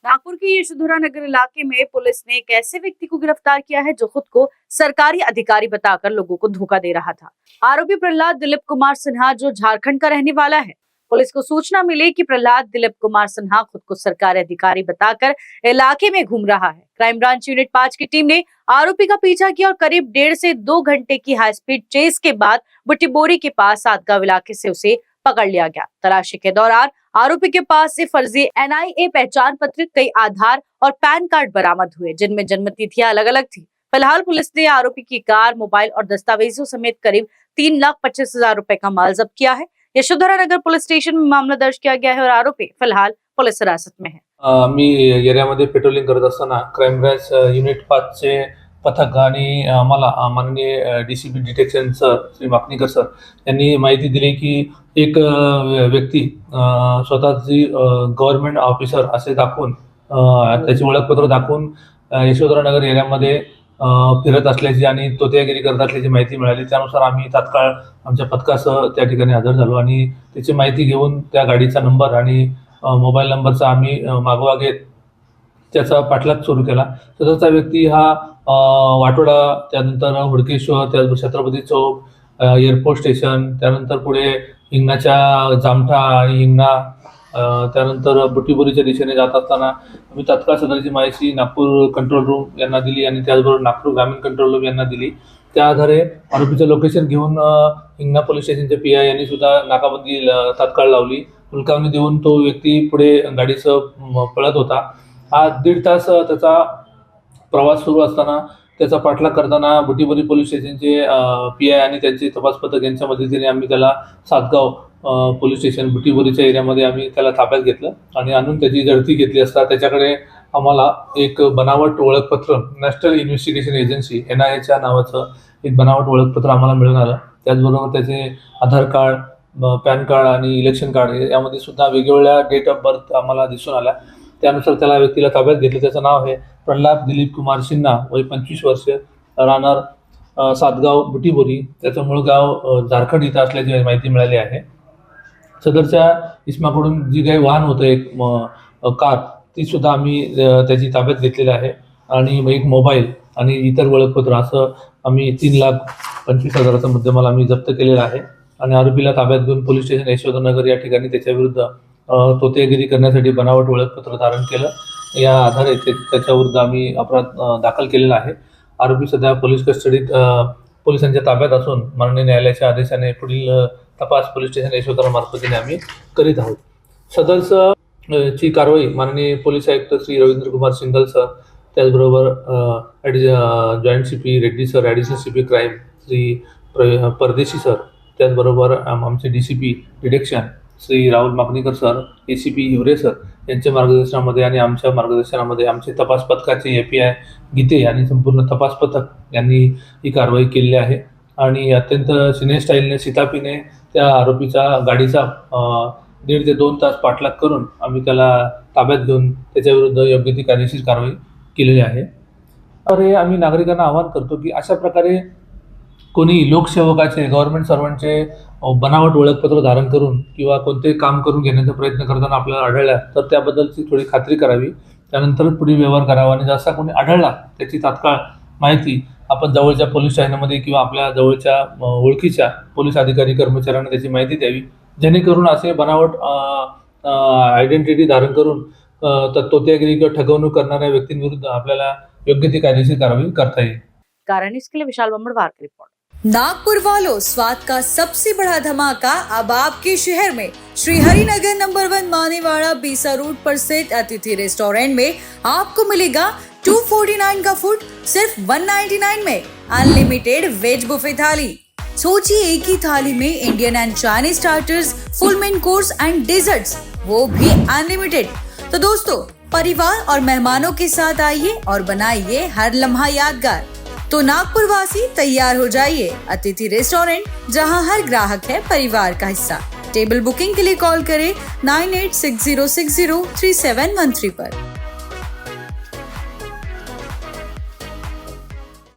नागपुर के यशोधरा नगर इलाके में पुलिस ने एक ऐसे व्यक्ति को गिरफ्तार किया है जो खुद को सरकारी अधिकारी बताकर लोगों को धोखा दे रहा था। आरोपी प्रहलाद दिलीप कुमार सिन्हा जो झारखंड का रहने वाला है। पुलिस को सूचना मिली कि प्रहलाद दिलीप कुमार सिन्हा खुद को सरकारी अधिकारी बताकर इलाके में घूम रहा है। क्राइम ब्रांच यूनिट 5 की टीम ने आरोपी का पीछा किया और करीब 1.5 से 2 घंटे की हाई स्पीड चेस के बाद बुट्टीबोरी के पास सातगांव इलाके से उसे पकड़ लिया गया। तलाशी के दौरान आरोपी के पास से फर्जी NIA पहचान पत्र, कई आधार और पैन कार्ड बरामद हुए, जिनमें जन्म तिथियां अलग अलग थी। फिलहाल पुलिस ने आरोपी की कार, मोबाइल और दस्तावेजों समेत करीब 3,25,000 रुपए का माल जब्त किया है। यशोधरा नगर पुलिस स्टेशन में मामला दर्ज किया गया है और आरोपी फिलहाल पुलिस हिरासत में है। मी एरियामध्ये पेट्रोलिंग करत असताना क्राइम ब्रांच युनिट 5 चे पथक आणि आम्हाला माननीय DCP detection sir Shri Makanikar sir यांनी माहिती दिली की एक व्यक्ती स्वतःची गव्हर्नमेंट ऑफिसर असे दाखवून त्याची ओळखपत्र दाखवून यशोधरा नगर एरियामध्ये फिरत असल्याची आणि तोतेगिरी करत असल्याची माहिती मिळाली। त्यानुसार आम्ही तात्काळ आमच्या पथकासह त्या ठिकाणी हजर झालो आणि त्याची माहिती घेऊन त्या गाडीचा नंबर आणि मोबाईल नंबरचा आम्ही मागोवा घेत त्याचा पाठलाग सुरू केला। सदरचा व्यक्ती हा वाटोडा, त्यानंतर हुडकेश्वर, त्यानंतर छत्रपती चौक, एअरपोर्ट स्टेशन, त्यानंतर पुढे हिंगणाच्या जामठा आणि हिंगणा, त्यानंतर बुट्टीबोरीच्या दिशेने जात असताना आम्ही तात्काळ सदरची माहिती नागपूर कंट्रोल रूम यांना दिली आणि त्याचबरोबर नागपूर ग्रामीण कंट्रोल रूम यांना दिली। त्या आधारे आरोपीचं लोकेशन घेऊन हिंगणा पोलीस स्टेशनचे PI यांनी सुद्धा नाकाबंदी तात्काळ लावली। हुलकावणी देऊन तो व्यक्ती पुढे गाडीसह पळत होता। हा 1.5 तास त्याचा प्रवास सुरू असताना त्याचा पाठलाग करताना बुट्टीबोरी पोलीस स्टेशनचे PI आणि त्यांचे तपास पथक यांच्या मदतीने आम्ही त्याला सातगाव पोलीस स्टेशन बुट्टीबोरीच्या एरियामध्ये आम्ही त्याला ताब्यात घेतलं आणि आणून त्याची झडती घेतली असता त्याच्याकडे आम्हाला एक बनावट ओळखपत्र, नॅशनल इन्व्हेस्टिगेशन एजन्सी NIAच्या नावाचं एक बनावट ओळखपत्र आम्हाला मिळून आलं। त्याचबरोबर त्याचे आधार कार्ड, पॅन कार्ड आणि इलेक्शन कार्ड यामध्ये सुद्धा वेगवेगळ्या डेट ऑफ बर्थ आम्हाला दिसून आल्या। त्यानुसार त्याला व्यक्तीला ताब्यात घेतलं। त्याचं नाव आहे प्रहलाद दिलीप कुमार सिन्हा, वय 25 वर्ष, राहणार सातगाव बुट्टीबोरी। त्याचं मूळ गाव झारखंड इथं असल्याची माहिती मिळाली आहे। सदरच्या इसमाकडून जी काही वाहन होतं एक कार, ती सुद्धा आम्ही त्याची ताब्यात घेतलेली आहे आणि एक मोबाईल आणि इतर ओळखपत्र असं आम्ही 3,25,000चा मुद्देमाल आम्ही जप्त केलेला आहे आणि आरोपीला ताब्यात घेऊन पोलीस स्टेशन यशोधरनगर या ठिकाणी त्याच्याविरुद्ध तोतेगिरी करण्यासाठी बनावट ओळखपत्र धारण केलं। या आधारे त्याच्याविरुद्ध आम्ही अपराध दाखल केलेला आहे। आरोपी सध्या पोलीस कस्टडीत पोलिसांच्या ताब्यात असून माननीय न्यायालयाच्या आदेशाने पुढील तपास पोलीस स्टेशन यशोधरा मार्फतीने आम्ही करीत आहोत। सदरची कारवाई माननीय पोलीस आयुक्त श्री रवींद्र कुमार सिंघल सर, त्याचबरोबर joint CP Reddy sir, additional CP crime Shri Pardeshi sir, त्याचबरोबर आमचे DCP detection Shri Rahul Makanikar sir, ACP Hiware sir यांच्या मार्गदर्शनामध्ये आणि आमच्या मार्गदर्शनामध्ये आमचे तपास पथकाचे API गीते आणि संपूर्ण तपास पथक यांनी ही कारवाई केलेली आहे आणि अत्यंत सिने स्टाईलने शिताफीने त्या आरोपीचा गाडीचा 1.5 ते 2 तास पाठलाग करून आम्ही त्याला ताब्यात घेऊन त्याच्याविरुद्ध योग्य ती कायदेशीर कारवाई केलेली आहे। तर आम्ही नागरिकांना आवाहन करतो की अशा प्रकारे कोणी लोकसेवकाचे, गव्हर्नमेंट सर्वंटचे बनावट ओळखपत्र धारण करून किंवा कोणतेही काम करून घेण्याचा प्रयत्न करताना आपल्याला आढळला तर त्याबद्दलची थोडी खात्री करावी, त्यानंतरच पुढील व्यवहार करावा आणि जसा कोणी आढळला त्याची तात्काळ माहिती आपण जवळच्या पोलीस स्टेशनमध्ये किंवा आपल्या जवळच्या ओळखीच्या पोलीस अधिकारी कर्मचाऱ्यांना त्याची माहिती द्यावी, जेणेकरून असे बनावट आयडेंटिटी धारण करून तोतेगिरी किंवा ठगवणूक करणाऱ्या व्यक्तींविरुद्ध आपल्याला योग्य ती कायदेशीर कारवाई करता येईल। कारण इसके लिए विशाल बम्बड़वार की रिपोर्ट। नागपुर वालों, स्वाद का सबसे बड़ा धमाका अब आपके शहर में श्री हरिनगर नंबर 1 मानेवाड़ा बीसा रोड पर स्थित अतिथि रेस्टोरेंट में आपको मिलेगा 249 का फूड सिर्फ 199 में। Unlimited veg buffet thali. सोचिए, एक ही थाली में Indian and Chinese starters, full main course and desserts, वो भी अनलिमिटेड। तो दोस्तों, परिवार और मेहमानों के साथ आइए और बनाइए हर लम्हा यादगार। तो नागपुर वासी तैयार हो जाइए। अतिथि रेस्टोरेंट, जहां हर ग्राहक है परिवार का हिस्सा। टेबल बुकिंग के लिए कॉल करें 9860603713 पर।